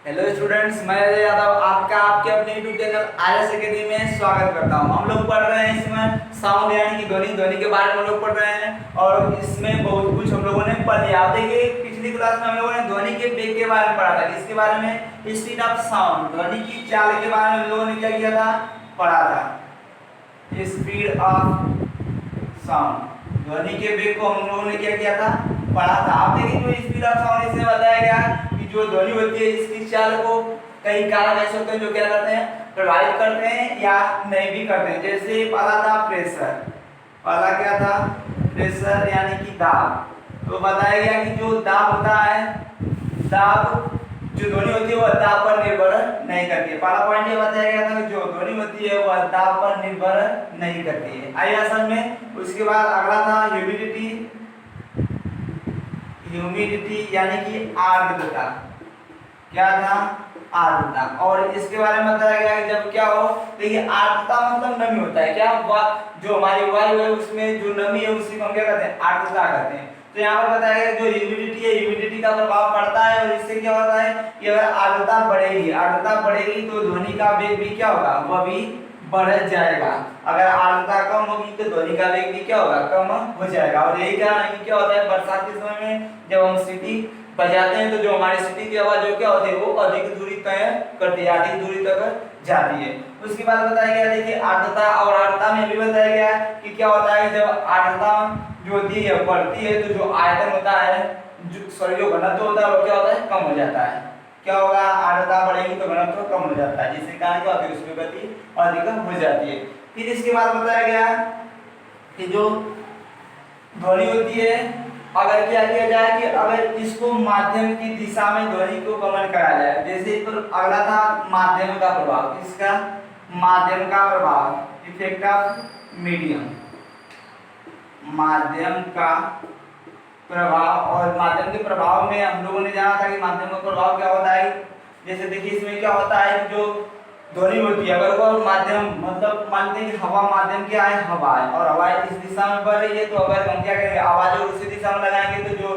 Hello students, मैं अजय यादव आपका आपके अपने यूट्यूब चैनल आरएस एकेडमी में स्वागत करता हूं। हम लोग पढ़ रहे हैं इसमें साउंड यानी कि ध्वनि ध्वनि के बारे में हम लोग पढ़ रहे हैं और इसमें बहुत कुछ हम लोगों ने पढ़ लिया। आप देखिए पिछली क्लास में हम लोगों ने ध्वनि के वेग के बारे में पढ़ा था। किसके बारे में? स्पीड ऑफ साउंड, ध्वनि की चाल के बारे में हम लोगों ने क्या किया था? पढ़ा था। स्पीड ऑफ साउंड, ध्वनि के वेग को हम लोगों ने क्या किया था? पढ़ा था। आप देखिए जो स्पीड ऑफ साउंड इसमें बताया गया जो ध्वनि होती है इसकी चाल को कई कारक ऐसे होते हैं जो क्या करते हैं? प्रभावित करते हैं या नहीं भी करते हैं। जैसे पहला था प्रेशर, पहला क्या था? प्रेशर यानी कि दाब। तो बताया गया कि जो दाब होता है, दाब जो ध्वनि होती है वह दाब पर निर्भर नहीं करती है। पहला पॉइंट ये बताया गया था कि जो ध्वनि होती है वह दाब पर निर्भर नहीं करती है। आइए समझ में। उसके बाद अगला था ह्यूमिडिटी, ह्यूमिडिटी यानी कि आर्द्रता। क्या था? आर्द्रता। और इसके बारे में बताया गया कि जब क्या हो, देखिए आर्द्रता मतलब नमी होता है। क्या जो हमारी वायु है उसमें जो नमी है उसी को हम क्या कहते हैं? आर्द्रता कहते हैं। तो यहाँ पर बताया गया जो ह्यूमिडिटी है, ह्यूमिडिटी का प्रभाव पड़ता है और इससे क्या होता है कि अगर आर्द्रता बढ़ेगी, आर्द्रता बढ़ेगी तो ध्वनि का वेग भी क्या होगा? वह भी बढ़ जाएगा। अगर आर्द्रता कम होगी तो ध्वनि का वेग भी क्या होगा? कम हो जाएगा। और यही कारण है कि क्या होता है बरसात के समय में जब हम सीटी बजाते हैं तो जो हमारी सीटी की आवाज जो क्या होती है वो अधिक दूरी तय करती है, अधिक दूरी तक जाती है। उसके बाद बताया गया देखिए आर्द्रता और आर्द्रता में भी बताया गया कि क्या होता है जब आर्द्रता जो होती है बढ़ती है तो जो आयतन होता है, जो घनत्व होता है वो क्या होता है? कम हो जाता है। क्या होगा? आर्द्रता बढ़ेगी तो घनत्व कम हो जाता है, जिसके कारण क्या होती है उसकी गति अधिक हो जाती है। फिर इसके बाद बताया गया कि जो ध्वनि होती है अगर क्या किया जाए कि अगर इसको माध्यम की दिशा में ध्वनि को गमन कराया जाए। जैसे इस पर अगला था माध्यम का प्रभाव। किसका? माध्यम का प्रभाव, इफेक्ट ऑफ मीडियम, माध्यम का प्रभाव। और माध्यम के प्रभाव में हम लोगों ने जाना था कि माध्यम का प्रभाव क्या होता है। जैसे देखिए इसमें क्या होता है कि जो ध्वनि होती है अगर वो माध्यम मतलब मानते हैं कि हवा माध्यम क्या है? हवा है और हवा इस दिशा में बढ़ रही है तो अगर हम क्या करेंगे आवाज और उसी दिशा में लगाएंगे तो जो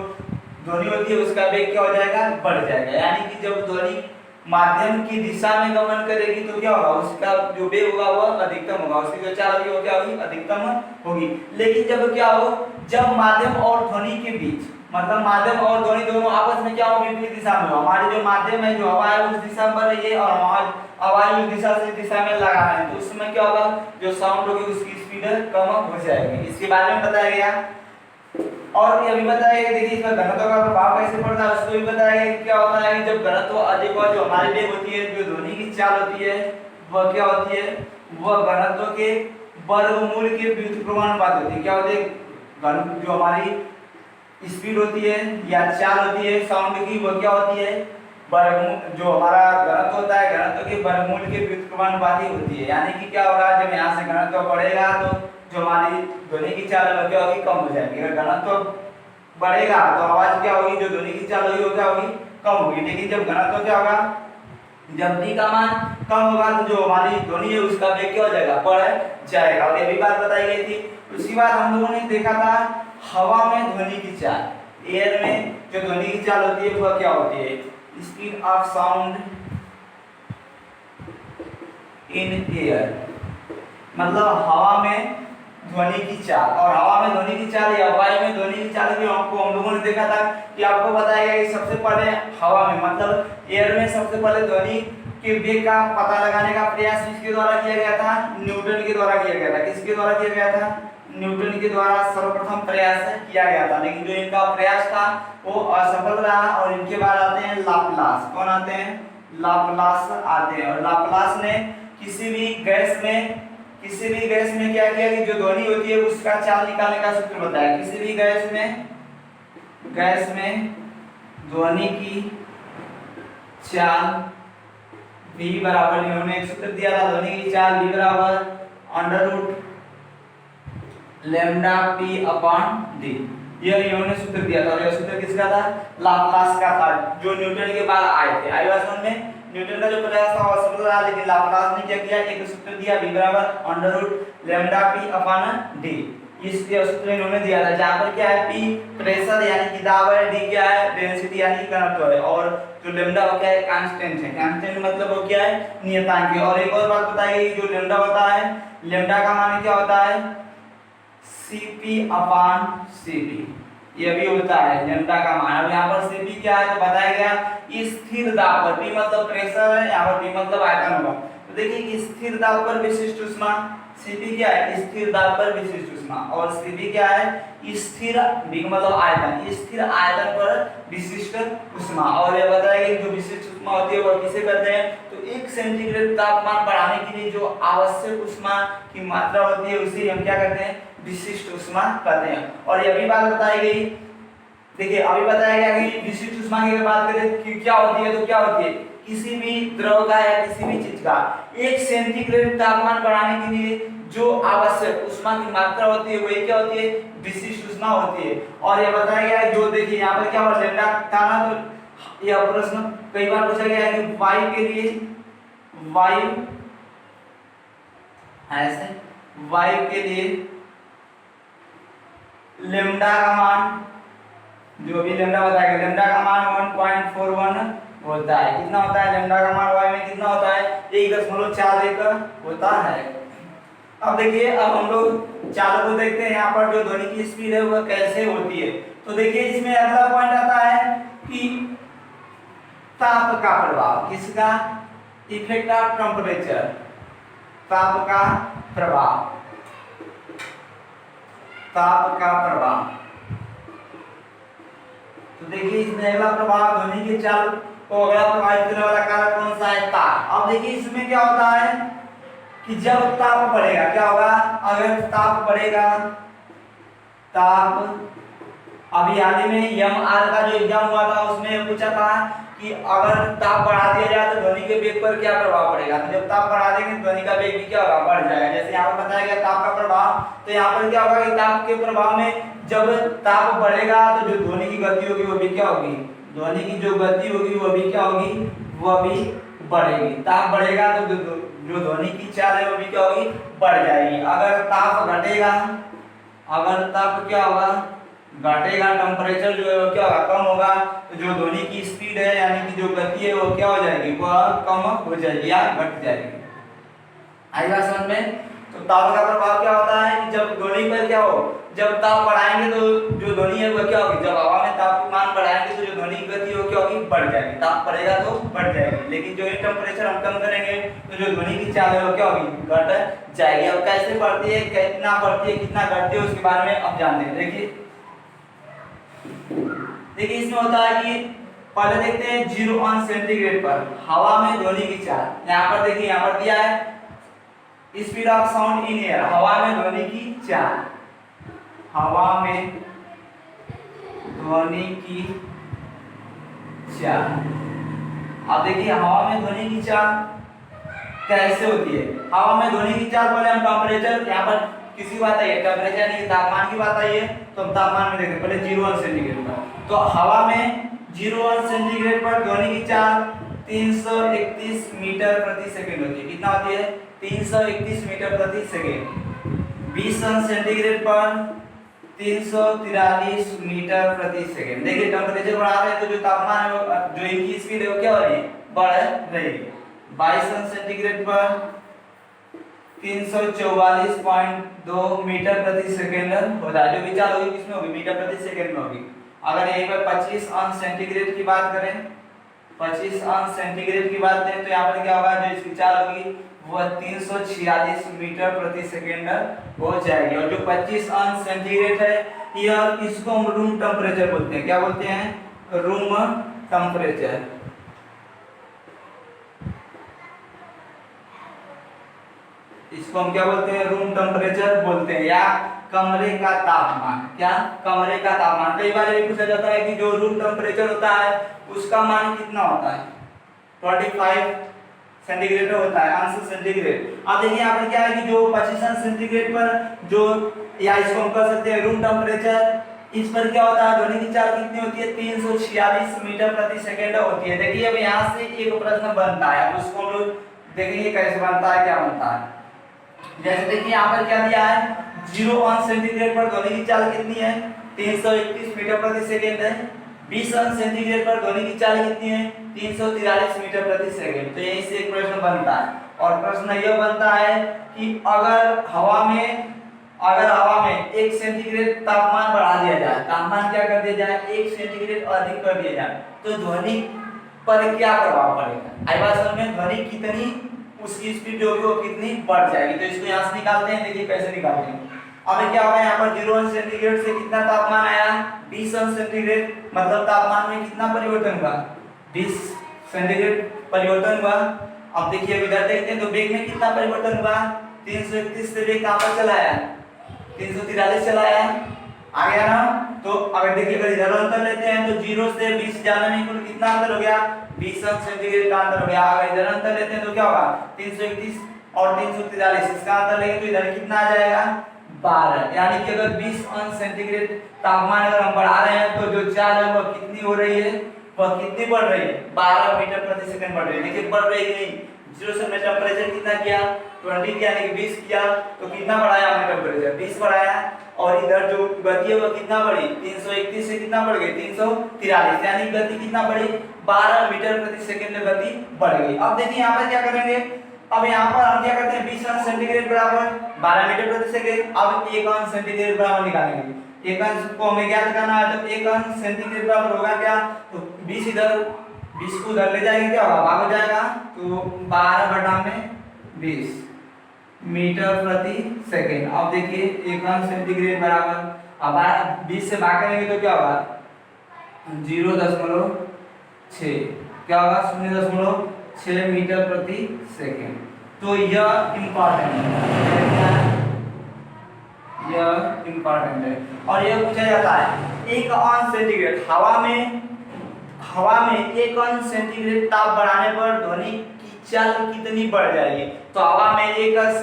ध्वनि होती है उसका वेग क्या हो जाएगा? बढ़ जाएगा। यानी कि जब ध्वनि माध्यम की दिशा में गमन करेगी तो क्या होगा? उसका जो वेग होगा वह अधिकतम होगा, उसकी जो चाल होगी वो क्या होगी? अधिकतम होगी। लेकिन जब क्या हो, जब माध्यम और ध्वनि के बीच मतलब माध्यम और ध्वनि दोनों आपस में क्या हो? विपरीत दिशा में हो। हमारी जो माध्यम है जो हवा है उस दिशा में बढ़ रही है और आवाज उस दिशा से दिशा में लगा है तो उस समय क्या होगा? जो साउंड होगी उसकी स्पीड कम हो जाएगी। इसके बारे में बताया गया। और ये भी बताया गया देखिए इसमें घनत्व का प्रभाव कैसे पड़ता है उसको भी बताया गया कि क्या होता है कि जब घनत्व अधिक हो जो हमारी वेग होती है, जो ध्वनि की चाल होती है वह क्या होती है? वह घनत्व के वर्गमूल के व्युत्क्रमानुपात होती है। क्या होती है? जो हमारी स्पीड होती है या चाल होती है साउंड की वह क्या होती है? वर्गमूल। जो हमारा घनत्व होता है घनत्व के वर्गमूल के व्युत्क्रमानुपाती होती है। यानी कि क्या होगा जब यहाँ से घनत्व बढ़ेगा तो जो हमारी ध्वनि की चाल है क्या होगी? कम हो जाएगी। अगर घनत्व बढ़ेगा तो आवाज क्या होगी? जो ध्वनि की चाल होगी वो क्या होगी? कम होगी। लेकिन जब घनत्व क्या होगा? जब डी का मान कम होगा तो जो हमारी ध्वनि है उसका वेग क्या हो जाएगा? बढ़ जाएगा। और ये भी बात बताई गई थी। उसके बाद हम लोगों ने देखा था हवा में ध्वनि की चाल। एयर में जो ध्वनि की चाल होती है वह क्या होती है? Speed of sound in air, मतलब हवा में ध्वनि की चाल। और हवा में ध्वनि की चाल या वायु में ध्वनि की चाल भी आपको हम लोगों ने देखा था कि आपको बताया गया कि सबसे पहले हवा में मतलब एयर में सबसे पहले ध्वनि के वेग का पता लगाने का प्रयास किसके द्वारा किया गया था? न्यूटन के द्वारा किया गया था। किसके द्वारा किया गया था? न्यूटन के द्वारा सर्वप्रथम प्रयास किया गया था। लेकिन जो इनका प्रयास था वो असफल रहा और इनके बाद आते हैं लाप्लास। कौन आते हैं? लाप्लास आते हैं। और लाप्लास ने किसी भी गैस में क्या किया कि जो ध्वनि होती है उसका चाल निकालने का सूत्र बताया। किसी भी गैस में ध्वनि की चाल v बराबर इन्होंने एक सूत्र दिया था ध्वनि की चाल v बराबर under root lambda p upon d। ये इन्होंने सूत्र दिया था और यह सूत्र किसका था? लाप्लास का था जो न्यूटन के बाद आए थे। आइए समझ में। न्यूटन का जो प्रयास था वह सफल रहा लेकिन लाप्लास ने क्या किया? एक सूत्र दिया v बराबर under root lambda p upon d। इसके सूत्र इन्होंने दिया था, जहाँ पर क्या है P प्रेशर यानी कि दाब है, D क्या है डेंसिटी यानी कि घनत्व है, और जो लेमडा वो क्या है कांस्टेंट है। कांस्टेंट मतलब वो क्या है नियतांक है। और एक और बात बताई गई, जो लेमडा होता है, लेमडा का मान क्या होता है Cp/Cv, ये भी होता है लेमडा का मान। अब यहाँ पर Cp क्या है तो बताया गया स्थिर दाब पर, P मतलब प्रेशर है, यहाँ पर P मतलब आयतन होगा। तो देखिए कि स्थिर दाब पर विशिष्ट ऊष्मा, Cp क्या है स्थिर दाब पर विशिष्ट ऊष्मा, और Cv क्या है स्थिर, V मतलब आयतन, स्थिर आयतन पर विशिष्ट ऊष्मा। और ये बताया गया जो विशिष्ट ऊष्मा होती है वो किसे कहते हैं, तो 1 सेंटीग्रेड तापमान बढ़ाने के लिए जो आवश्यक ऊष्मा की मात्रा होती है उसे हम क्या कहते हैं विशिष्ट ऊष्मा कहते हैं। और यह भी बात बताई गई, देखिए अभी बताया गया कि विशिष्ट ऊष्मा की अगर बात करें कि क्या होती है, तो क्या होती है किसी भी द्रव का या किसी भी चीज का 1 सेंटीग्रेड तापमान बढ़ाने के लिए जो आवश्यक ऊष्मा की मात्रा होती है वही क्या होती है विशिष्ट ऊष्मा होती है। और यह बताया गया है जो देखिए यहाँ पर क्या हुआ लेमडा था ना, तो यह प्रश्न कई बार पूछा गया है कि वायु के लिए, वायु ऐसे वायु के लिए लेमडा का मान, जो भी लेमडा बताया गया लेमडा का मान 1.41 होता है। कितना होता है लेमडा का मान वायु में कितना होता है 1.41 होता है। अब देखिए अब हम लोग चालों को देखते हैं, यहाँ पर जो ध्वनि की स्पीड है वह कैसे होती है। तो देखिए इसमें अगला पॉइंट आता है कि ताप का प्रभाव, किसका इफेक्ट ऑफ टेम्परेचर, ताप का प्रभाव, ताप का प्रभाव। तो देखिए इसमें अगला प्रभाव ध्वनि के चाल को अगला प्रभावित करने वाला कारक कौन सा है ताप। अब देखिए इसमें क्या होता है कि जब ताप बढ़ेगा क्या होगा, अगर ताप बढ़ेगा, ताप अभी हाल ही में एमआर का जो एग्जाम हुआ था उसमें पूछा था कि अगर ताप बढ़ा दिया जाए तो ध्वनि के वेग पर क्या प्रभाव पड़ेगा। तो जब ताप बढ़ा देंगे ध्वनि का वेग भी क्या होगा बढ़ जाएगा। जैसे यहाँ पर बताया गया ताप का प्रभाव, तो यहाँ पर क्या होगा कि ताप के प्रभाव में जब ताप बढ़ेगा तो जो ध्वनि की गति होगी वो भी क्या होगी, ध्वनि की जो गति होगी वो भी क्या होगी, वह भी बढ़ेगी। ताप बढ़ेगा तो जो ध्वनि की चाल है वो भी क्या होगी बढ़ जाएगी। अगर ताप घटेगा, अगर ताप क्या होगा घटेगा, टेम्परेचर जो है वो क्या होगा कम होगा, तो जो ध्वनि की स्पीड है यानी कि जो गति है वो क्या हो जाएगी, वह कम हो जाएगी या घट जाएगी। आई बात समझ में। तो ताप का प्रभाव क्या होता है कि जब ध्वनि पर क्या हो, जब ताप बढ़ाएंगे तो जो ध्वनि है वो क्या होगी, जब हवा में तापमान बढ़ाएंगे तो जो ध्वनि की गति है वो क्या होगी बढ़ जाएगी। ताप बढ़ेगा तो बढ़ जाएगी, लेकिन जो टेम्परेचर हम कम करेंगे तो जो ध्वनि की चाल है वो क्या होगी घट जाएगी। अब कैसे बढ़ती है, कितना बढ़ती है, कितना घटती है उसके बारे में अब जानते हैं। देखिए इसमें होता है कि पहले देखते हैं 0 सेंटीग्रेड पर हवा में ध्वनि की चाल। यहाँ पर देखिए यहाँ पर दिया है speed of sound in air, हवा में ध्वनि की चाल, हवा में ध्वनि की चाल। अब देखिए हवा में ध्वनि की चाल कैसे होती है। हवा में ध्वनि की चाल पहले हम टेम्परेचर, यहाँ पर किसी बात आई है टेम्परेचर यानी कि तापमान की बात आई है, तो हम तापमान में देखते पहले 0 सेंटीग्रेड पर। तो हवा में 0 सेंटीग्रेड पर ध्वनि की चाल 331 मीटर प्रति सेकंड होती है। कितना होती है 331 मीटर प्रति सेकंड। 20 सेंटीग्रेड पर 343 मीटर प्रति सेकंड। देखिए टेम्परेचर बढ़ा रहे हैं तो जो तापमान है वो, जो इनकी स्पीड है वो क्या हो रही है बढ़ रही है। 22 सेंटीग्रेड पर 344.2 मीटर प्रति सेकंड होता है। जो भी चाल होगी किसमें होगी मीटर प्रति सेकंड में होगी। अगर यहीं पर 25 सेंटीग्रेड की बात करें, 25 सेंटीग्रेड की बात करें तो यहाँ पर क्या होगा, जो इसकी चाल होगी वह 346 मीटर प्रति सेकंड हो जाएगी। और जो 25 सेंटीग्रेड है यह इसको हम रूम टेम्परेचर बोलते हैं। क्या बोलते हैं, रूम टेम्परेचर। इसको हम क्या बोलते हैं, रूम टेम्परेचर बोलते हैं, या कमरे का तापमान। क्या, कमरे का तापमान। कई बार ये पूछा जाता है कि जो रूम टेम्परेचर होता है उसका मान कितना होता है, 25 सेंटीग्रेड होता है, अंश सेंटीग्रेड। अब देखिए यहाँ पर क्या है कि जो 25 सेंटीग्रेड पर जो, या इसको हम कह सकते हैं रूम टेम्परेचर, इस पर क्या होता है ध्वनि की चाल कितनी होती है 346 मीटर प्रति सेकंड होती है। देखिए अब यहाँ से एक प्रश्न बनता है, उसको हम लोग देखेंगे कैसे बनता है, क्या बनता है। जैसे देखिए यहाँ पर क्या दिया है 0 सेंटीग्रेड पर ध्वनि की चाल कितनी है? 331 मीटर प्रति सेकंड है। 20 सेंटीग्रेड पर ध्वनि की चाल कितनी है? 343 मीटर प्रति सेकंड। तो यहीं से एक प्रश्न बनता है और प्रश्न यह बनता है कि अगर हवा में 1 सेंटीग्रेड तापमान बढ़ा दिया जाए, तापमान क्या कर दिया जाए? 1 सेंटीग्रेड अधिक कर दिया जाए, तो ध्वनि पर क्या प्रभाव पड़ेगा? आई बात समझ में? ध्वनि कितनी, उसकी स्पीड जो होगी वो कितनी बढ़ जाएगी। तो इसको यहाँ से निकालते हैं, देखिए कैसे निकालते हैं। अब क्या होगा, यहाँ पर 0 सेंटीग्रेड से कितना तापमान आया? 20 सेंटीग्रेड, मतलब तापमान में कितना परिवर्तन हुआ? 20 सेंटीग्रेड परिवर्तन हुआ। अब देखिए इधर देखते हैं तो वेग में कितना परिवर्तन हुआ? 331 से वेग कहां पर चला आया? 343 चला आया, आ गया ना। तो अगर देखिए अगर इधर अंतर लेते हैं तो 0 से 20 जाने में कुल कितना अंतर हो गया? 20 सेंटीग्रेड का अंतर हो गया। अगर इधर अंतर लेते हैं तो क्या होगा? 331 और 343, इसका अंतर लेंगे तो इधर कितना आ जाएगा? 12। यानी कि अगर 20 अंश सेंटीग्रेड तापमान अगर हम बढ़ा रहे हैं तो जो चाल है वह कितनी हो रही है? वह कितनी बढ़ रही है? 12 मीटर प्रति सेकंड बढ़ रही है। देखिए बढ़ रही है नहीं, 0 से मैं टेम्परेचर कितना किया? 20 यानी कि 20 किया, तो कितना बढ़ाया हमने टेम्परेचर? 20 बढ़ाया। और इधर जो गति है वो कितना बढ़ी? 331 से कितना बढ़ गई? 343, यानी गति कितना बढ़ी? 12 मीटर प्रति सेकंड गति बढ़ गई। अब देखिए यहाँ पर क्या करेंगे, अब यहाँ पर हम क्या करते हैं? 20 अंश सेंटीग्रेड बराबर 12 मीटर प्रति सेकंड। अब 1 अंश सेंटीग्रेड बराबर निकालेंगे। 1 अंश को हमें ज्ञात करना है, तो 1 अंश सेंटीग्रेड बराबर होगा क्या? तो 20 इधर, 20 को उधर ले जाएंगे, क्या होगा? भाग हो जाएगा, तो 12 बटा में 20 मीटर प्रति सेकंड। अब देखिए 1 अंश सेंटीग्रेड बराबर, अब 20 से भाग करेंगे तो क्या होगा? 0.6, क्या होगा? 0.6 मीटर प्रति सेकंड। तो यह इम्पोर्टेंट है, यह इम्पोर्टेंट है। और यह पूछा जाता है 1 अंश सेंटीग्रेड हवा में 1 अंश सेंटीग्रेड ताप बढ़ाने पर ध्वनि की चाल कितनी बढ़ जाएगी? तो हवा में 1 अंश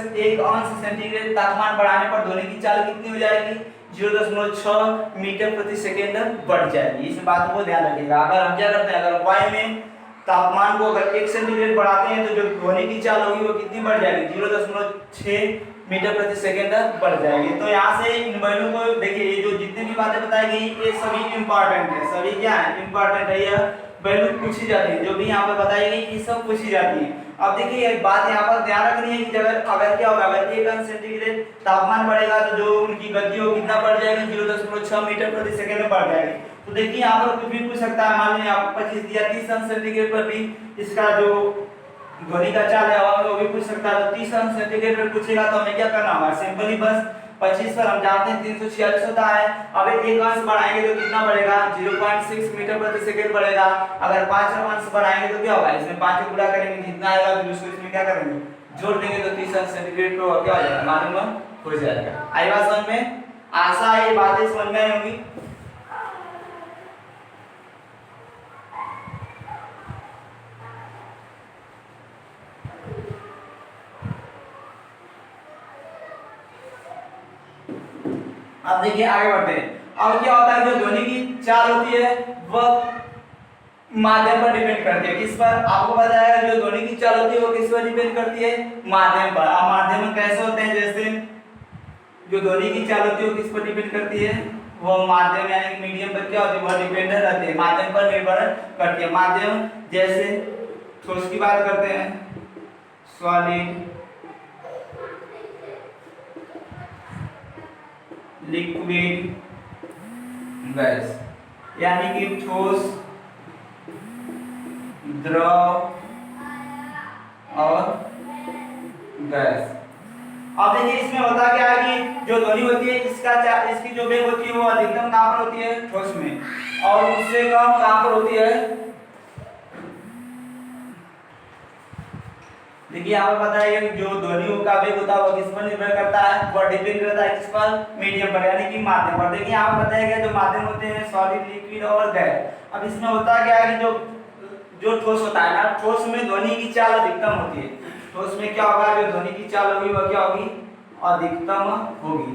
सेंटीग्रेड तापमान बढ़ाने पर ध्वनि की चाल कितनी हो जाएगी? 0.6 मीटर प्रति सेकंड बढ़ जाएगी। इस बात को ध्यान रखिएगा। अगर हम क्या करते हैं, अगर वायु में तापमान को अगर 1 सेंटीग्रेड बढ़ाते हैं तो जो ध्वनि की चाल होगी वो कितनी बढ़ जाएगी? 0.6 मीटर प्रति सेकंड बढ़ जाएगी। तो यहाँ से इन वैल्यू को देखिए, ये जो जितनी भी बातें बताई गई ये सभी इंपॉर्टेंट है, सभी क्या है? इंपॉर्टेंट है। यह वैल्यू पूछी जाती है, जो भी यहाँ पर बताई गई ये सब पूछी जाती है। अब देखिए एक बात यहाँ पर ध्यान रखनी है कि अगर क्या होगा, अगर 1 अंश सेंटीग्रेड तापमान बढ़ेगा तो जो उनकी गति हो कितना बढ़ जाएगी? 0.6 मीटर प्रति सेकंड बढ़ जाएगी। तो देखिए यहाँ पर कुछ भी पूछ सकता है, मान लीजिए आपको 25 दिया, 30 अंश सेंटीग्रेड पर भी इसका जो ध्वनि का चाल है हवा में वो भी पूछ सकता है। तो 30 अंश सेंटीग्रेड पर पूछेगा तो हमें क्या करना होगा? सिंपली बस 25 पर हम जानते हैं 346 होता है। अब 1 अंश बढ़ाएंगे तो कितना बढ़ेगा? 0.6 मीटर प्रति सेकंड बढ़ेगा। अगर 5 अंश बढ़ाएंगे तो क्या होगा? इसमें 5 को गुणा करेंगे, कितना आएगा? तो उसको इसमें क्या करेंगे? जोड़ देंगे तो 30 अंश सेंटीग्रेड को क्या हो जाएगा? मालूम हो जाएगा। आई बात समझ में? आशा है ये बातें समझ में आई होंगी। अब देखिए आगे बढ़ते हैं। अब क्या होता है, जो ध्वनि की चाल होती है वह माध्यम पर डिपेंड करती है। किस पर? आपको बताया जो ध्वनि की चाल होती है वो किस पर डिपेंड करती है? माध्यम पर। अब माध्यम कैसे होते हैं? जैसे जो ध्वनि की चाल होती है वो किस पर डिपेंड करती है? वो माध्यम यानी मीडियम पर क्या होती है? वह डिपेंड रहती है, माध्यम पर निर्भर करती है। माध्यम जैसे ठोस की बात करते हैं, सॉलिड, लिक्विड, गैस, यानी कि ठोस, द्रव और गैस। अब देखिए इसमें होता क्या है कि जो ध्वनि होती है इसकी जो वेग होती है वो अधिकतम कहां पर होती है? ठोस में, और उससे कम कहां पर होती है? देखिए यहाँ पर बताया कि जो ध्वनि का वेग होता है वो किस पर निर्भर करता है? वह डिपेंड करता है किस पर? मीडियम पर, यानी कि माध्यम पर। देखिए यहाँ पर बताया गया जो माध्यम होते हैं सॉलिड, लिक्विड और गैस। अब इसमें होता क्या है कि जो ठोस होता है ना, ठोस में ध्वनि की चाल अधिकतम होती है। ठोस में क्या होगा? जो ध्वनि की चाल होगी वह क्या होगी? अधिकतम होगी।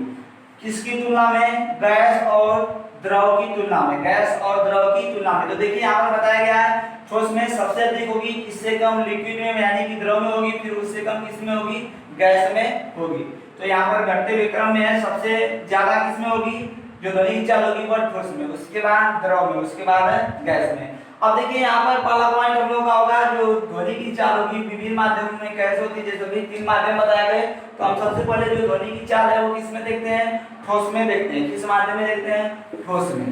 किसकी तुलना में? गैस और द्रव की तुलना में, गैस और द्रव की तुलना में। तो देखिए यहाँ पर बताया गया है ठोस में सबसे अधिक होगी, इससे कम लिक्विड में यानी कि द्रव में होगी, फिर उससे कम किस में होगी? गैस में होगी। तो यहाँ पर घटते हुए क्रम में है, सबसे ज्यादा किसमें होगी, जो ध्वनि की चाल होगी वह ठोस में, उसके बाद द्रव में, उसके बाद गैस में। अब देखिए यहाँ पर पहला पॉइंट हम लोग का होगा, जो ध्वनि की चाल होगी विभिन्न माध्यमों में कैसे होती है, जैसे भी 3 माध्यम बताए गए। तो हम सबसे पहले जो ध्वनि की चाल है वो किस में देखते हैं, ठोस में देखते हैं। किस माध्यम में देखते हैं, ठोस में।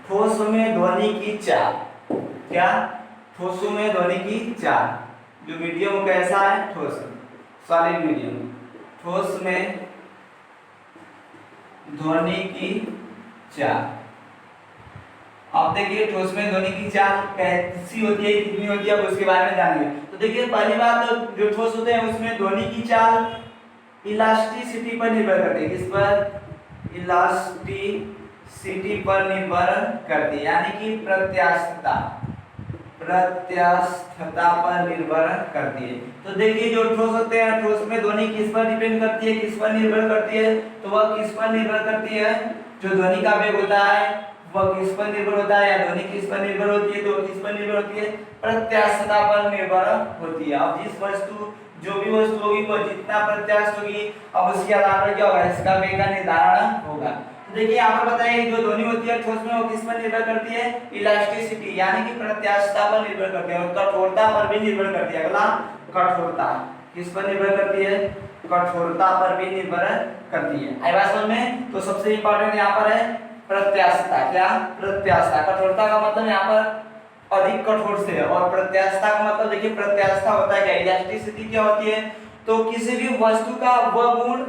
ठोस में ध्वनि की चाल, क्या, ठोस में ध्वनि की चाल, जो मीडियम कैसा है, ठोस, सॉलिड मीडियम। ठोस में ध्वनि की चाल, आप देखिए ठोस में ध्वनि की चाल कैसी होती है, कितनी होती है, अब उसके बारे में जानेंगे। तो देखिए पहली बात, जो ठोस होते हैं उसमें ध्वनि की चाल इलास्टिसिटी पर निर्भर करती है। किस पर, इलास्टिसिटी पर निर्भर करती है, यानी कि प्रत्यास्थता, प्रत्यास्थता पर निर्भर करती है। तो देखिए जो ठोस होते हैं, ठोस में ध्वनि किस पर डिपेंड करती है, किस पर निर्भर करती है, तो वह किस पर निर्भर करती है, जो ध्वनि का वेग होता है वह किस पर निर्भर होता है, या ध्वनि किस पर निर्भर होती है, तो किस पर निर्भर होती है, प्रत्यास्थता पर निर्भर होती है। अब जिस वस्तु, जो भी वस्तु होगी वह जितना प्रत्यास्थ होगी, अब उसके आधार पर क्या होगा, इसका वेग का निर्धारण होगा। तो देखिए यहाँ पर बताइए जो ध्वनि होती है ठोस में वो किस पर निर्भर करती है, इलास्टिसिटी यानी कि प्रत्यास्थता पर निर्भर करती है, और कठोरता पर भी निर्भर करती है। अगला कठोरता, किस पर निर्भर करती है, कठोरता पर भी निर्भर करती है। आई बात समझ में। तो सबसे इंपॉर्टेंट यहाँ पर है प्रत्यास्थता, क्या, प्रत्यास्थता। कठोरता का मतलब यहाँ पर अधिक कठोर से है, और प्रत्यास्थता का मतलब देखिए प्रत्यास्थता होता है क्या, इलास्टिसिटी क्या होती है, तो किसी भी वस्तु का वह गुण,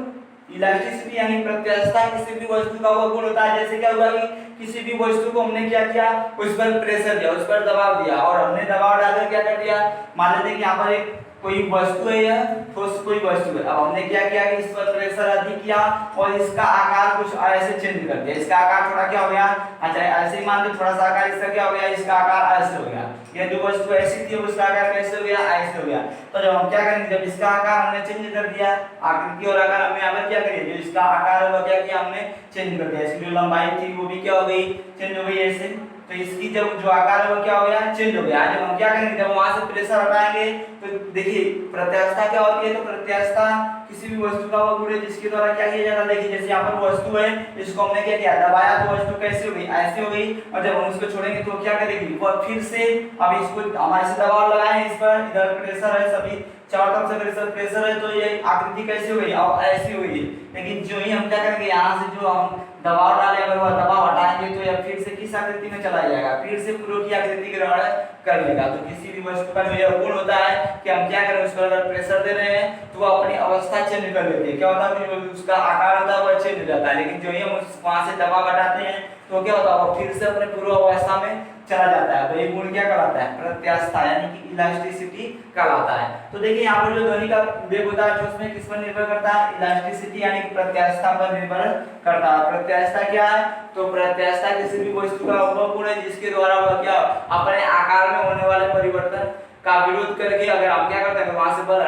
इलास्टिसिटी यानी प्रत्यास्थता किसी भी वस्तु का वह गुण होता है। जैसे क्या हुआ कि किसी भी वस्तु को हमने क्या किया, उस पर प्रेशर दिया, उस पर दबाव दिया, और हमने दबाव डालकर क्या कर दिया, मान लेते हैं कि यहाँ पर एक कोई वस्तु है, या ठोस कोई वस्तु है। अब हमने क्या किया कि इस पर प्रेशर अधिक किया और इसका आकार कुछ ऐसे चेंज कर दिया, इसका आकार थोड़ा क्या हो गया, अच्छा ऐसे ही मान लो थोड़ा सा आकार इसका क्या हो गया, इसका आकार ऐसे हो गया, या जो वस्तु ऐसी थी उसका आकार कैसे हो गया, ऐसे हो गया। तो जब हम क्या करेंगे, जब इसका आकार हमने चेंज कर दिया, आकृति और आकार हमने यहाँ पर क्या करिए, जो इसका आकार होगा क्या किया हमने, चेंज कर दिया, इसकी जो लंबाई थी वो भी क्या हो गई, चेंज हो गई ऐसे। तो इसकी जब जो आकार है वो क्या हो गया, चेंज हो गया। जब हम क्या करेंगे, जब वहां से प्रेशर हटाएंगे तो देखिए प्रत्यास्थता क्या होती है, तो प्रत्यास्थता किसी भी वस्तु का वो गुण है जिसके द्वारा क्या किया जाता है। देखिए जैसे यहाँ पर वस्तु है, इसको हमने क्या किया, दबाया तो वस्तु कैसे हो गई, ऐसे हो गई, और जब हम उसको छोड़ेंगे तो क्या करेगी, वो फिर से, अब इसको हमारे से दबाव लगाए, इस पर इधर प्रेशर है, सभी चारों तरफ से प्रेशर है, तो ये आकृति कैसी हो गई, अब ऐसी हो गई। लेकिन जो ही हम क्या करेंगे, यहाँ से जो हम दबाव डाले, अगर वह दबाव हटाएंगे तो यह फिर से किस आकृति में चला जाएगा, फिर से पूर्व की आकृति ग्रहण कर लेगा। तो किसी भी वस्तु का यह गुण होता है कि हम क्या करें, उस पर अगर प्रेशर दे रहे हैं तो वह अपनी अवस्था चेंज कर लेती है। क्या होता है, जो उसका आकार होता है वह चेंज हो जाता है, लेकिन जो ही हम वहां से दबाव हटाते हैं तो क्या होता है, वो फिर से अपने पूर्व अवस्था में चला जाता है। तो ये गुण क्या कहलाता है, प्रत्यास्थता यानी कि इलास्टिसिटी कहलाता है। तो देखिए यहाँ पर जो ध्वनि का वेग होता है उसमें किस पर निर्भर करता है, इलास्टिसिटी यानी कि प्रत्यास्थता पर निर्भर करता है। प्रत्यास्थता क्या है, तो प्रत्यास्थता किसी भी वस्तु का वह गुण है जिसके द्वारा वह क्या अपने आकार में होने वाले परिवर्तन का विरोध करके, अगर हम क्या करते हैं वहां से बल,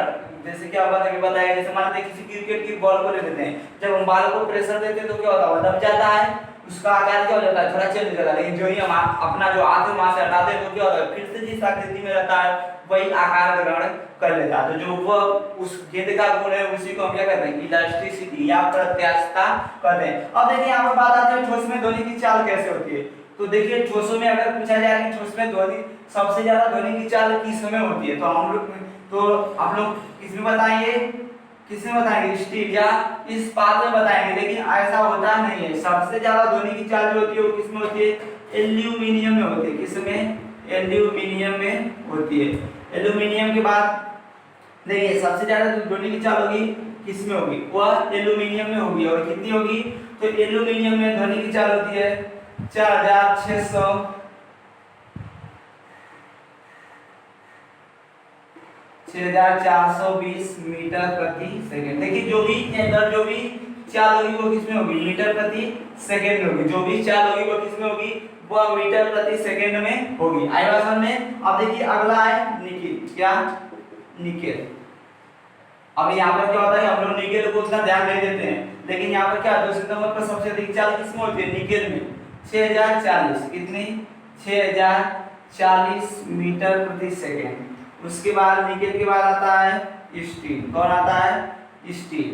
जैसे क्या होता है बताया, जैसे मान लेते किसी क्रिकेट की बॉल को ले लेते हैं, जब हम बॉल को प्रेशर देते हैं तो क्या होता है, दब जाता है, उसका आकार क्या हो जाता है, थोड़ा चेंज हो जाता है। लेकिन जो ही हम अपना जो हाथ है वहां से हटाते हैं तो क्या होता है, फिर से जिस आकृति में रहता है वही आकार ग्रहण कर लेता है। तो जो वह उस गेंद का गुण है उसी को हम क्या कहते हैं, इलास्टिसिटी या प्रत्यास्थता कहते हैं। अब देखिए यहाँ पर बात आती है ठोस में ध्वनि की चाल कैसे होती है। तो देखिए ठोसों में अगर पूछा जाए कि ठोस में ध्वनि सबसे ज्यादा ध्वनि की चाल किस में होती है, तो हम लोग, तो आप लोग किसमें बताएंगे, किसमें बताएंगे, स्टील या इस्पात में बताएंगे। लेकिन ऐसा होता नहीं है, सबसे ज्यादा ध्वनि की चाल जो होती है वो किसमें होती है, एल्यूमिनियम में होती है। किसमें, एल्यूमिनियम में होती है। एल्यूमिनियम के बाद देखिए सबसे ज्यादा ध्वनि की चाल होगी किसमें होगी, वह एल्यूमिनियम में होगी। और कितनी होगी, तो एल्यूमिनियम में ध्वनि की चाल होती है 6420 मीटर प्रति सेकंड। देखिए जो भी चाल होगी वो किसमें होगी, मीटर प्रति सेकंड में होगी। जो भी चाल होगी वो किसमें होगी, वह मीटर प्रति सेकंड में होगी। आई बात समझ में। अब देखिए अगला है निकेल। क्या, निकेल। अब यहाँ पर क्या होता है, हम लोग निकेल को उतना ध्यान नहीं देते हैं, लेकिन यहाँ पर क्या 2 सितंबर पर सबसे अधिक चाल किसमें होती है, निकेल में। 6040, कितनी, 6040 मीटर प्रति सेकंड। उसके बाद निकेल के बाद आता है स्टील। कौन आता है, स्टील।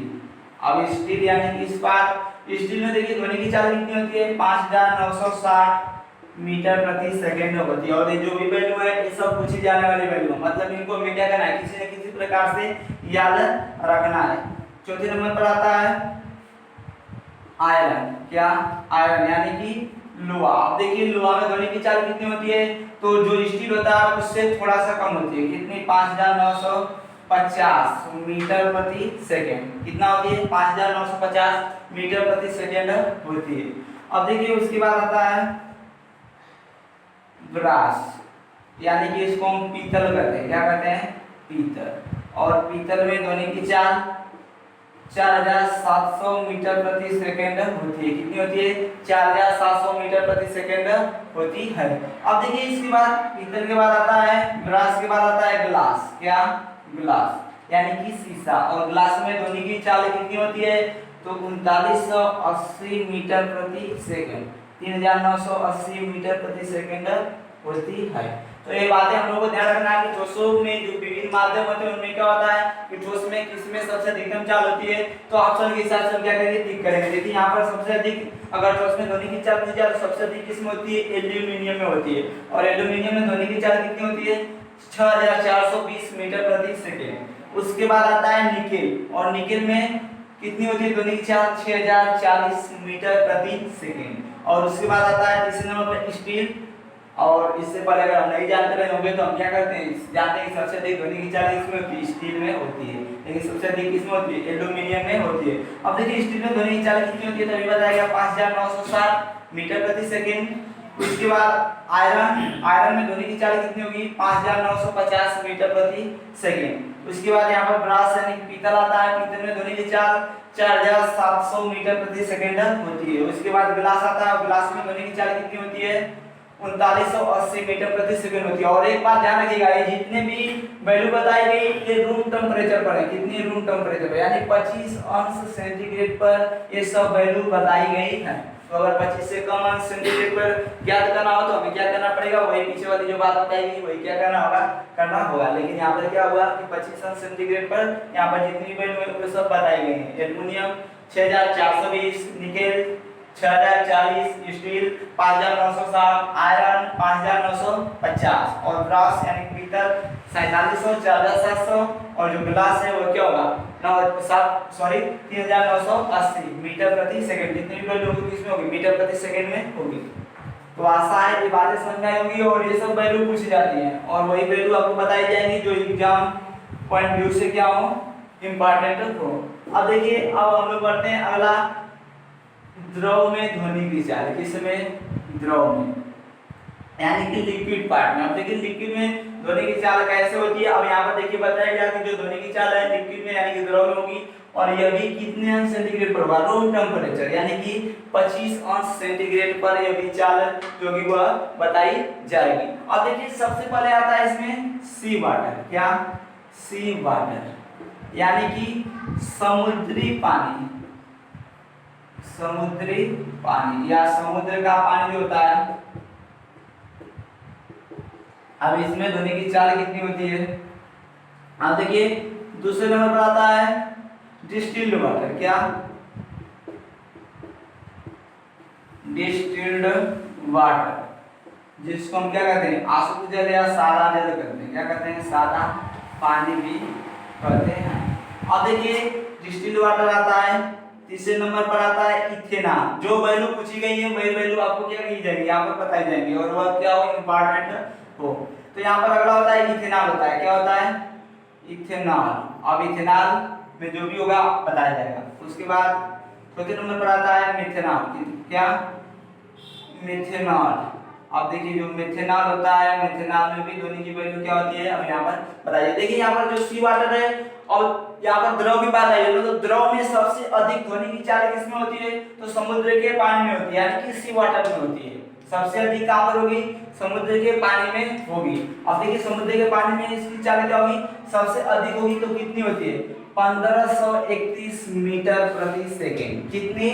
अब स्टील यानी कि इस्पात, स्टील में देखिए ध्वनि की चाल कितनी होती है 5960 मीटर प्रति सेकंड होती है। और ये जो भी वैल्यू है ये सब पूछी जाने वाली वैल्यू है, मतलब इनको हमें क्या करना है, किसी न किसी प्रकार से याद रखना है। चौथे नंबर पर आता है आयरन। क्या? आयरन यानी कि लोहा। अब देखिए लोहा में ध्वनि की चाल कितनी होती है, तो जो स्टील होता है उससे थोड़ा सा कम होती है। कितनी? 5950 मीटर प्रति सेकंड। कितना होती है? 5950 मीटर प्रति सेकंड होती है। अब देखिए उसके बाद आता है ब्रास, यानी कि इसको हम पीतल कहते हैं। क्या कहते हैं? पीतल। और पीतल में ध्वनि की चाल 4700 मीटर प्रति सेकंड होती है। कितनी होती है? 4700 मीटर प्रति सेकंड होती है। अब देखिए इसके बाद पीतल के बाद आता है ग्लास, के बाद आता है ग्लास। क्या? ग्लास यानी कि शीशा। और ग्लास में ध्वनि की चाल कितनी होती है? तो 3980 मीटर प्रति सेकंड, 3980 मीटर प्रति सेकंड होती है। तो ये बातें हम लोगों को ध्यान रखना है कि ठोसों में जो विभिन्न माध्यम होते हैं उनमें क्या होता है कि ठोस में किसमें सबसे अधिकतम चाल होती है, तो ऑप्शन के हिसाब से हम क्या करेंगे, टिक करेंगे। देखिए यहाँ पर सबसे अधिक अगर ठोस में ध्वनि की चाल पूछी जाए तो सबसे अधिक किसमें होती है? एल्यूमिनियम में होती है। और एल्यूमिनियम में ध्वनि की चाल कितनी होती है? 6420 मीटर प्रति सेकंड। उसके बाद आता है निकेल, और निकेल में कितनी होती है ध्वनि की चाल? 6040 मीटर प्रति सेकंड। और उसके बाद आता है तीसरे नंबर पर स्टील। और इससे पहले अगर हम नहीं जानते रहे होंगे तो हम क्या करते हैं, जानते हैं कि सबसे अधिक ध्वनि की चाल इसमें होती है, स्टील में होती है। लेकिन सबसे अधिक किसमें होती है? एल्यूमिनियम में होती है। अब देखिए स्टील में ध्वनि की चाल कितनी होती है, तो अभी बताया गया 5960 मीटर प्रति सेकंड। उसके बाद आयरन, आयरन में ध्वनि की चाल कितनी होगी? 5950 मीटर प्रति सेकंड। उसके बाद यहाँ पर ब्रास यानी पीतल आता है, पीतल में ध्वनि की चाल 4700 मीटर प्रति सेकंड होती है। उसके बाद ग्लास आता है, ग्लास में ध्वनि की चाल कितनी होती है? 3980 मीटर प्रति सेकंड होती है। और एक बात ध्यान रखिएगा, ये जितने भी वैल्यू बताई गई ये रूम टेम्परेचर पर है। कितनी? रूम टेम्परेचर पर, यानी 25 अंश सेंटीग्रेड पर ये सब वैल्यू बताई गई है। तो अगर 25 से कम अंश सेंटीग्रेड पर ज्ञात करना हो तो हमें क्या करना पड़ेगा? वही पीछे वाली जो बात बताई गई वही क्या करना होगा? करना होगा। लेकिन यहाँ पर क्या हुआ कि 25 अंश सेंटीग्रेड पर यहाँ पर जितनी वैल्यू है वो सब बताई गई है। एल्युमिनियम 6420, निकेल 6040, स्टील 5960, आयरन 5950 और ब्रास यानी पीतल 4700, 4700 और जो ग्लास है वो क्या होगा? 3980 मीटर प्रति सेकंड। जितनी भी वैल्यू होगी किसमें होगी? मीटर प्रति सेकंड में होगी। तो आशा है ये बातें समझ में आई होंगी। और ये सब वैल्यू पूछी जाती हैं और वही वैल्यू आपको बताई जाएंगी जो एग्जाम पॉइंट व्यू से क्या हो, इंपॉर्टेंट हो। अब देखिए अब हम लोग बढ़ते हैं अगला, द्रव में ध्वनि की चाल। किसमें? द्रव में यानी कि लिक्विड पार्ट में। अब देखिए लिक्विड में ध्वनि की चाल कैसे होती है। अब यहाँ पर देखिए बताया गया कि जो ध्वनि की चाल है लिक्विड में यानी कि द्रव में होगी, और यह भी कितने अंश सेंटीग्रेड पर होगा? रूम टेम्परेचर यानी कि 25 अंश सेंटीग्रेड पर यह भी चाल जो कि वह बताई जाएगी। अब देखिए सबसे पहले आता है इसमें सी वाटर। क्या? सी वाटर यानी कि समुद्री पानी, समुद्री पानी या समुद्र का पानी जो होता है। अब इसमें ध्वनि की चाल कितनी होती है? अब देखिए दूसरे नंबर पर आता है डिस्टिल्ड वाटर। क्या? डिस्टिल्ड वाटर, जिसको हम क्या कहते हैं? आशुद्ध जल या सादा जल कहते हैं। क्या कहते हैं? सादा पानी भी कहते हैं। अब देखिए डिस्टिल्ड वाटर आता है। तीसरे नंबर पर आता है इथेनॉल। जो वैल्यू पूछी गई है वही वैल्यू आपको क्या की जाएगी? यहाँ पर बताई जाएंगी और वह क्या हो? इंपॉर्टेंट हो। तो यहाँ पर अगला होता है इथेनॉल होता है। क्या होता है? इथेनॉल। अब इथेनॉल में जो भी होगा बताया जाएगा। उसके बाद चौथे नंबर पर आता है मिथेनॉल। क्या? मिथेनॉल। अब देखिए जो मिथेनॉल होता है, मिथेनॉल में भी ध्वनि की वैल्यू क्या होती है अब यहाँ पर बताइए। देखिए यहाँ पर जो सी वाटर है और यहाँ पर द्रव की बात आई है, तो द्रव में सबसे अधिक ध्वनि की चाल किसमें होती है? तो समुद्र के पानी में होती है, यानी कि सी वाटर में होती है। सबसे अधिक कहाँ पर होगी? समुद्र के पानी में होगी। अब देखिए समुद्र के पानी में इसकी चाल क्या होगी? सबसे अधिक होगी, तो कितनी होती है? 1531 मीटर प्रति सेकेंड। कितनी?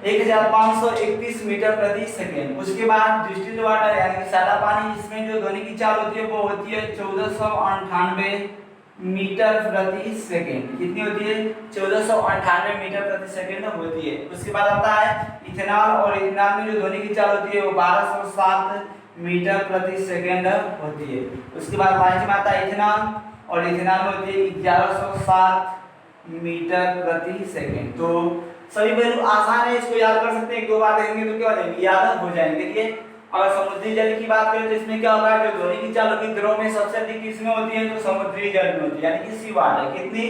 1531 मीटर प्रति सेकेंड। उसके बाद डिस्टिल्ड वाटर यानी कि सादा पानी, इसमें जो ध्वनि की चाल होती है वो होती है 1498 मीटर प्रति सेकेंड। कितनी होती है? 1498 मीटर प्रति सेकेंड होती है। उसके बाद आता है इथेनॉल, और इथेनॉल में जो ध्वनि की चाल होती है वो 1207 मीटर प्रति सेकेंड होती है। उसके बाद लास्ट में आता है इथेनॉल, और इथेनॉल में होती है 1107 मीटर प्रति सेकेंड। तो सभी वैल्यू आसान है, इसको याद कर सकते हैं। एक दो बार देखेंगे तो क्या हो जाएंगे, याद हो जाएंगे। देखिए अगर समुद्री जल की बात करें तो इसमें क्या होगा, जो ध्वनि की चाल होगी द्रव में सबसे अधिक किसमें होती है, तो समुद्री जल में होती है, यानी कि सी वाटर। कितनी?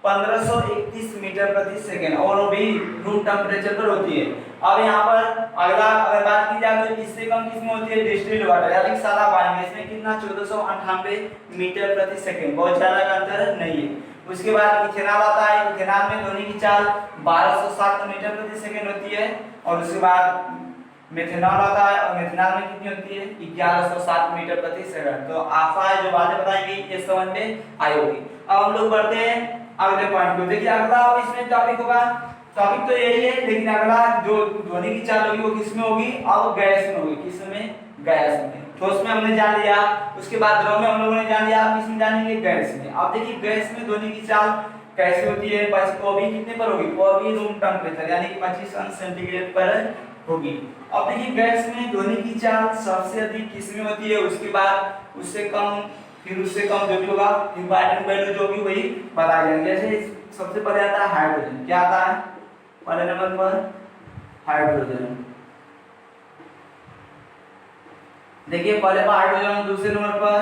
1531 मीटर प्रति सेकेंड, और वो भी रूम टेम्परेचर पर होती है। अब यहाँ पर अगला अगर बात की जाए तो इससे कम किसमें होती है, डिस्टिल्ड वाटर यानी कि सादा पानी में। इसमें कितना? 1498 मीटर प्रति सेकेंड, बहुत ज्यादा का अंतर नहीं है। उसके बाद इथेनॉल आता है। इथेनॉल में ध्वनि की चाल 1207 मीटर प्रति सेकेंड होती है। और उसके बाद मेथनॉल आता है, और मेथनॉल में कितनी होती है? 1107 मीटर प्रति सेकंड। तो आशा है जो बातें बताएंगे ये समझ में आई होगी। अब हम लोग बढ़ते हैं अगले पॉइंट को। देखिए अगला इसमें टॉपिक होगा, टॉपिक तो यही है, लेकिन अगला जो ध्वनि की चाल होगी वो किसमें होगी? अब गैस में होगी। किसमें? गैस में। ठोस में हमने जान लिया, उसके बाद द्रव में हम लोगों ने जान लिया, अब किसमें जानेंगे? गैस में। अब देखिए गैस में ध्वनि की चाल कैसे होती है? वो भी कितने पर होगी? वो भी रूम टेम्परेचर यानी कि 25 अंश सेंटीग्रेड पर होगी। अब देखिए गैस में ध्वनि की चाल सबसे अधिक किसमें होती है, उसके बाद उससे कम, फिर उससे कम जो भी होगा इंपॉर्टेंट वैल्यू जो भी वही बताया जाएंगे। जैसे सबसे पहले आता है हाइड्रोजन। क्या आता है पहले नंबर पर? हाइड्रोजन। देखिए पहले पर हाइड्रोजन, दूसरे नंबर पर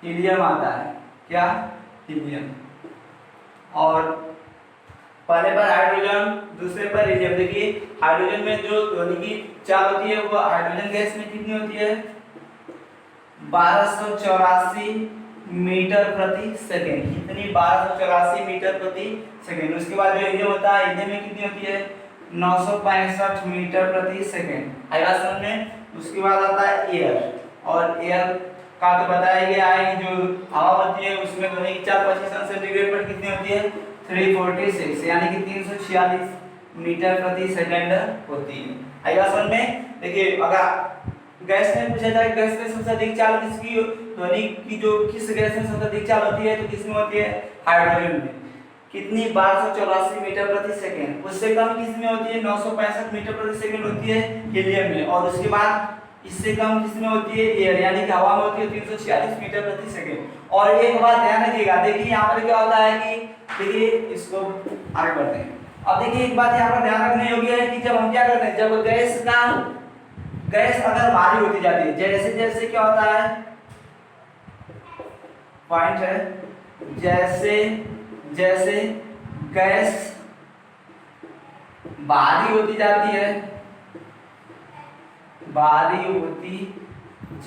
हीलियम आता है। क्या? हीलियम। और पहले पर हाइड्रोजन, दूसरे पर हीलियम। देखिए हाइड्रोजन में जो ध्वनि की चाल होती है वो हाइड्रोजन गैस में कितनी होती है? 1284 मीटर प्रति सेकेंड। कितनी? 1284 मीटर प्रति सेकेंड। उसके बाद जो हीलियम होता है, हीलियम में कितनी होती है? 965 मीटर प्रति सेकेंड। आएगा समझ में? उसके बाद आता है एयर, और एयर का तो बताया गया है कि जो हवा होती है उसमें ध्वनि की चाल 25 अंश सेंटीग्रेड पर कितनी होती है? 346 यानी कि 346 मीटर प्रति सेकंड होती है। आएगा समझ में? देखिए अगर गैस में पूछा जाए गैस में सबसे अधिक चाल किसकी, ध्वनि की जो किस गैस में सबसे अधिक चाल होती है, तो किसमें होती है? हाइड्रोजन में। कितनी? 1284 मीटर प्रति सेकंड। उससे कम किसमें होती है? 965 मीटर प्रति सेकंड होती है हीलियम में। और उसके बाद इससे कम किसमें होती है? एयर यानी कि हवा में होती है 346 मीटर प्रति सेकंड। और एक बात ध्यान रखिएगा, देखिए यहाँ पर क्या होता है कि देखिए इसको आगे बढ़ते हैं। अब देखिए एक बात यहाँ पर ध्यान रखने योग्य है कि जब हम क्या करते हैं, जब गैस अगर भारी होती जाती है, जैसे जैसे क्या होता है पॉइंट है, जैसे जैसे गैस भारी होती जाती है, भारी होती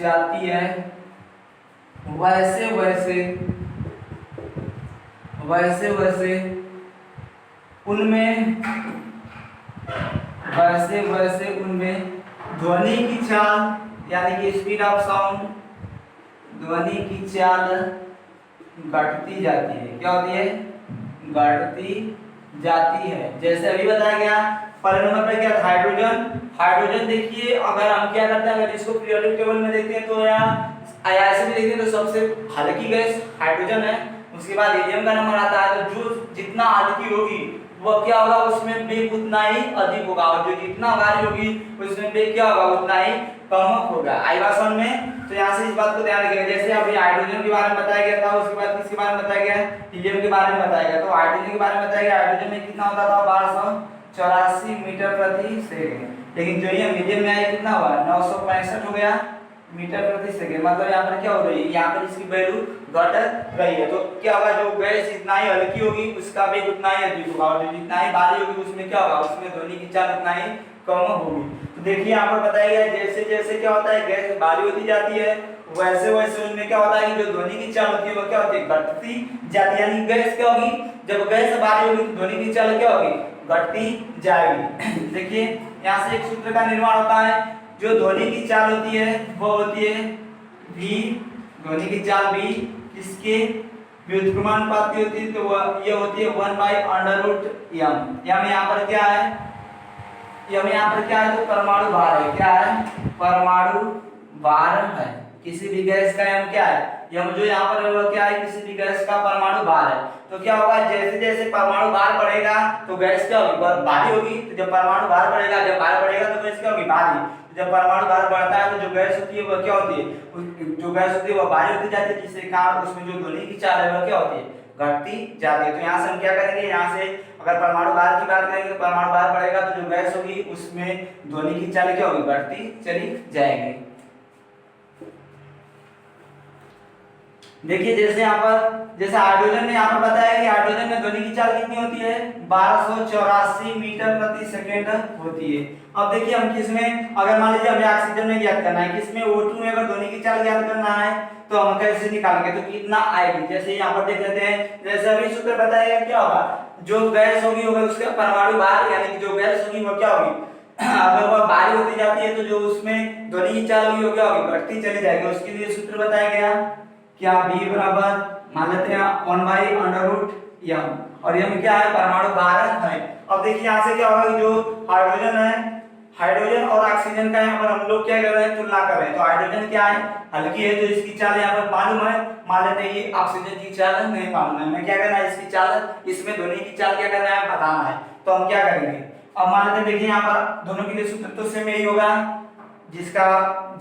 जाती है, वैसे वैसे वैसे वैसे उनमें वैसे वैसे उनमें ध्वनि की चाल यानी कि स्पीड ऑफ साउंड, ध्वनि की चाल घटती जाती है। क्या होती है? घटती जाती है। जैसे अभी बताया गया पहले नंबर पे क्या था? हाइड्रोजन। हाइड्रोजन देखिए अगर हम क्या करते हैं, अगर इसको पीरियोडिक टेबल में देखते हैं तो या ऐसे भी देखते हैं तो सबसे हल्की गैस हाइड्रोजन है। उसके बाद हीलियम का नंबर आता है, तो जो जितना हल्की होगी वो क्या होगा, उसमें वेग उतना ही अधिक होगा, और जो जितना भारी होगी उसमें वेग क्या होगा, उतना ही कम होगा। आएगा समझ में? तो यहाँ से इस बात को ध्यान रखिएगा। जैसे अभी हाइड्रोजन के बारे में बताया गया था, उसके बाद किसके बारे में बताया गया? हीलियम के बारे में बताया गया। तो हाइड्रोजन के बारे में बताया गया, हाइड्रोजन में कितना होता था? 1284 मीटर प्रति सेकंड। लेकिन जो ये हीलियम में आया कितना हुआ? 965 हो गया मीटर प्रति सेकंड। मतलब यहाँ पर क्या हो रही है, यहाँ पर इसकी वैल्यू घट रही है। तो क्या होगा, जो गैस जितना ही हल्की होगी उसका वेग उतना ही अधिक होगा, और जो जितना ही भारी होगी उसमें क्या होगा, उसमें ध्वनि की चाल उतना ही कम होगी। तो देखिए यहाँ पर बताया गया जैसे जैसे क्या होता है, गैस भारी होती जाती है वैसे वैसे उनमें क्या होता है कि जो ध्वनि की चाल होती है वो क्या होती है? घटती जाती है। यानी गैस क्या होगी, जब गैस भारी होगी तो ध्वनि की चाल क्या होगी? घटती जाएगी। देखिए यहाँ से एक सूत्र का निर्माण होता है, जो ध्वनि की चाल होती है वो होती है v, ध्वनि की चाल v किसके व्युत्क्रमानुपाती होती है, तो वह ये होती है 1/√m। यानी यहाँ पर क्या है, यहाँ पर क्या है, तो परमाणु भार है। क्या है? परमाणु भार है। किसी भी गैस का m क्या है? यम जो यहाँ पर है वो क्या है, किसी भी गैस का परमाणु भार है। तो क्या होगा, जैसे जैसे परमाणु भार बढ़ेगा तो गैस क्या होगी, भारी होगी। तो जब परमाणु भार बढ़ेगा, जब भार बढ़ेगा तो गैस क्या होगी, भारी। तो जब परमाणु भार बढ़ता है तो जो गैस होती है वो क्या होती है, जो गैस होती है वो भारी होती जाती है, जिससे कारण उसमें जो ध्वनि की चाल है वो क्या होती है, घटती जाती है। तो यहाँ से हम क्या करेंगे, यहाँ से अगर परमाणु भार की बात करेंगे तो परमाणु भार बढ़ेगा तो जो गैस होगी उसमें ध्वनि की चाल क्या होगी, बढ़ती चली जाएगी। देखिए जैसे यहाँ पर, जैसे हाइड्रोजन ने यहाँ पर बताया कि हाइड्रोजन में ध्वनि की चाल कितनी होती है, 1284 मीटर प्रति सेकेंड होती है। अब देखिए हम किसमें, अगर मान लीजिए हमें ऑक्सीजन में ज्ञात करना है, किसमें O2 में अगर ध्वनि की चाल ज्ञात करना है तो हम कैसे निकालेंगे, तो कितना आएगी। जैसे यहाँ पर देख लेते हैं, जैसे अभी सूत्र बताया क्या होगा, जो गैस होगी उसका परमाणु भार यानी कि जो गैस होगी वो क्या होगी, अगर वह भारी होती जाती है तो जो उसमें ध्वनि की चाल होगी वो क्या होगी, घटती चली जाएगी। उसके लिए सूत्र बताया गया क्या, b बराबर मान लेते हैं 1/√m, और m क्या है, परमाणु भार है। अब देखिए यहाँ से क्या होगा कि जो हाइड्रोजन है, हाइड्रोजन और ऑक्सीजन का यहाँ पर हम लोग क्या कर रहे हैं, तुलना कर रहे हैं। तो हाइड्रोजन क्या है, हल्की है तो इसकी चाल यहाँ पर मालूम है, मान लेते हैं ये ऑक्सीजन की चाल नहीं मालूम है, हमें क्या करना है, इसकी चाल, इसमें ध्वनि की चाल क्या करना है, बताना है। तो हम क्या करेंगे, अब मान लेते हैं, देखिए यहाँ पर दोनों के लिए सूत्र तो सेम यही होगा, जिसका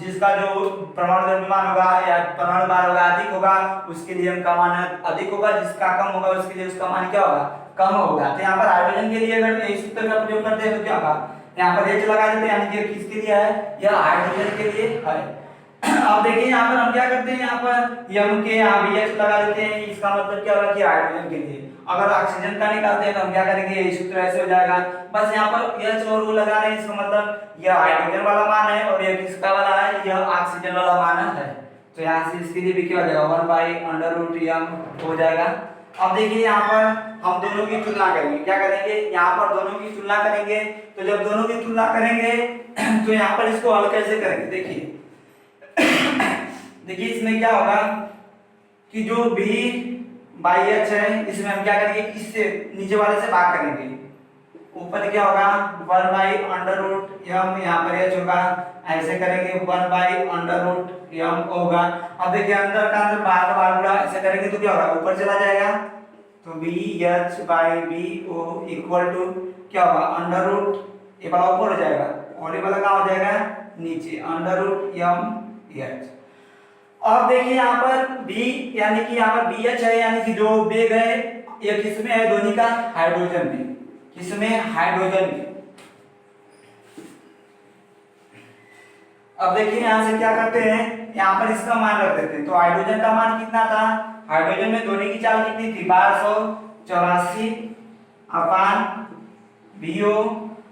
जिसका जो परमाणु द्रव्यमान होगा या परमाणु भार होगा अधिक होगा उसके लिए m का मान अधिक होगा, जिसका कम होगा उसके लिए उसका मान क्या होगा, कम होगा। तो यहाँ पर हाइड्रोजन के लिए अगर इस सूत्र का प्रयोग करते हैं तो क्या होगा, यहाँ पर h लगा देते हैं, यानी कि किसके लिए है, यह हाइड्रोजन के लिए है। अब देखिए यहाँ पर हम क्या करते हैं, यहाँ पर m के यहाँ भी h लगा देते हैं, इसका मतलब क्या होगा कि हाइड्रोजन के लिए। अगर ऑक्सीजन का निकालते हैं तो हम क्या करेंगे, ये सूत्र ऐसे हो जाएगा, बस यहाँ पर h और वो लगा रहे हैं, इसका मतलब यह हाइड्रोजन वाला मान है और यह किसका वाला है, यह ऑक्सीजन वाला मान है। तो यहाँ से इसके लिए भी क्या हो जाएगा, 1/√m हो जाएगा। अब देखिए यहाँ पर हम दोनों की तुलना करेंगे, क्या करेंगे, यहाँ पर दोनों की तुलना करेंगे। तो जब दोनों की तुलना करेंगे तो यहाँ पर इसको हल कैसे करेंगे, देखिए देखिए इसमें क्या होगा कि जो B/H है इसमें हम क्या करेंगे, इससे नीचे वाले से भाग करेंगे, ऊपर क्या होगा 1/√m, यहाँ पर h होगा, ऐसे करेंगे 1/√m होगा। अब देखिए अंदर का अंदर बाहर का बाहर पूरा ऐसे करेंगे तो क्या होगा, ऊपर चला जाएगा। तो BH/BO इक्वल टू क्या होगा, अंडर रूट, ये वाला ऊपर हो जाएगा और ये वाला कहाँ हो जाएगा, नीचे, अंडर√m/h। अब देखिए यहाँ पर B यानी कि यहाँ पर BH है, यानी कि जो वेग है ये किसमें है, ध्वनि का, हाइड्रोजन में, किसमें, हाइड्रोजन में। अब देखिए यहाँ से क्या करते हैं, यहाँ पर इसका मान रख देते हैं। तो हाइड्रोजन का मान कितना था, हाइड्रोजन में ध्वनि की चाल कितनी थी, 1284/BO।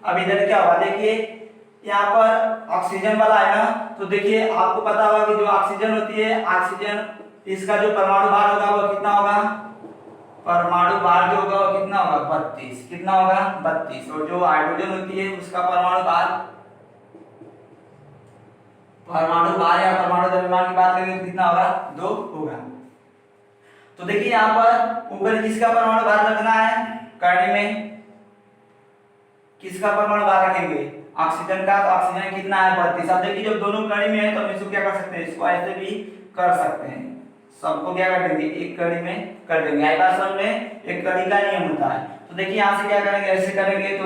अब इधर क्या हुआ, देखिए यहाँ पर ऑक्सीजन वाला है ना, तो देखिए आपको पता होगा कि जो ऑक्सीजन होती है, ऑक्सीजन इसका जो परमाणु भार होगा वो कितना होगा, परमाणु भार जो होगा वो कितना होगा, 32, कितना होगा, 32। और जो हाइड्रोजन होती है उसका परमाणु भार या परमाणु द्रव्यमान की बात करेंगे तो कितना होगा, 2 होगा। तो देखिए यहाँ पर ऊपर किसका परमाणु भार रखना है, करने में किसका परमाणु भार रखेंगे, ऑक्सीजन का। तो ऑक्सीजन कितना है, 32। अब देखिए जब दोनों कड़ी में है तो हम इसको क्या कर सकते हैं, इसको ऐसे भी कर सकते हैं, सबको क्या कर देंगे, एक कड़ी में कर देंगे। आयतासन में एक कड़ी का नियम होता है। तो देखिए यहाँ से क्या करेंगे, ऐसे करेंगे तो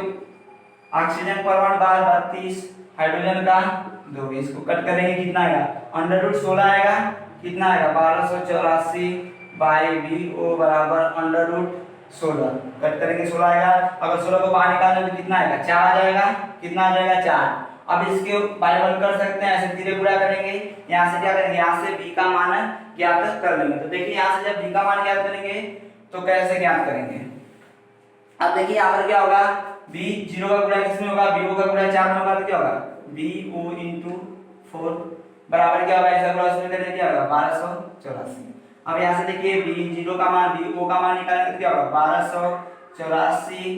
ऑक्सीजन परमाणु भार 32, हाइड्रोजन का 2, इसको कट करेंगे कितना आएगा, अंडर√16 आएगा, कितना आएगा, 1284/BO बराबर अंडर√16, कट करेंगे 16 आएगा। अगर 16 को बाहर निकालें तो कितना आएगा, 4 आ जाएगा, कितना आ जाएगा, 4। अब इसके बाइबल कर सकते हैं, ऐसे धीरे पूरा करेंगे। यहाँ से क्या करेंगे, यहाँ से b का मान ज्ञात कर लेंगे। तो देखिए यहाँ से जब b का मान ज्ञात करेंगे तो कैसे ज्ञात करेंगे, अब देखिए यहाँ पर क्या होगा, b 0 का गुणा किसमें होगा, BO का गुणा 4 में होगा, तो क्या होगा, BO × 4 बराबर क्या होगा, ऐसा गुणा उसमें करेंगे क्या होगा, 1284। अब यहाँ से देखिए B0 का मान BO का मान निकालेंगे तो क्या होगा, 1284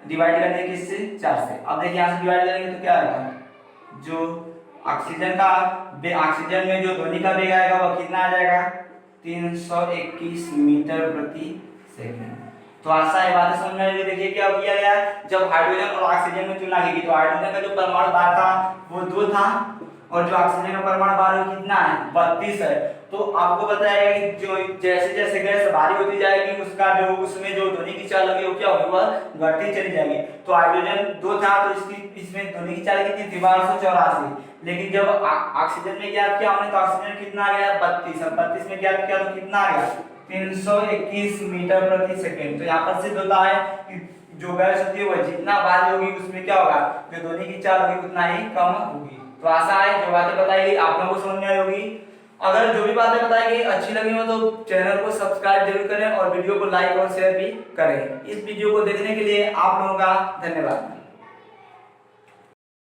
डिवाइड कर देंगे किससे, 4 से। अब देखिए यहाँ से डिवाइड करेंगे तो क्या आएगा, जो ऑक्सीजन में जो ध्वनि का वेग आएगा वो कितना आ जाएगा, 321 मीटर प्रति सेकंड। तो आशा है बातें समझ में आई। देखिए क्या किया गया, जब हाइड्रोजन और ऑक्सीजन में तुलना की गई तो हाइड्रोजन का जो परमाणु भार था वो 2 था और जो ऑक्सीजन का परमाणु भार कितना है 32 है। तो आपको बताया कि जो जैसे जैसे गैस भारी होती जाएगी उसका जो उसमें जो ध्वनि की चाल लगी वो क्या होगी वह घटती चली जाएगी। तो हाइड्रोजन 2 था तो इसकी इसमें ध्वनि की चाल कितनी थी 1284, लेकिन जब ऑक्सीजन में ज्ञात किया हमने तो ऑक्सीजन कितना आ गया 32, अब 32 में ज्ञात किया तो कितना आ गया 321 मीटर प्रति सेकंड। तो यहाँ पर सिद्ध होता है कि जो गैस होती है वह जितना भारी होगी उसमें क्या होगा जो ध्वनि की चाल होगी उतना ही कम होगी। तो आशा है जो बातें बताई गई आप लोगों को समझ में आई होगी। अगर जो भी बातें बताई गई अच्छी लगी हो तो चैनल को सब्सक्राइब जरूर करें और वीडियो को लाइक और शेयर भी करें। इस वीडियो को देखने के लिए आप लोगों का धन्यवाद।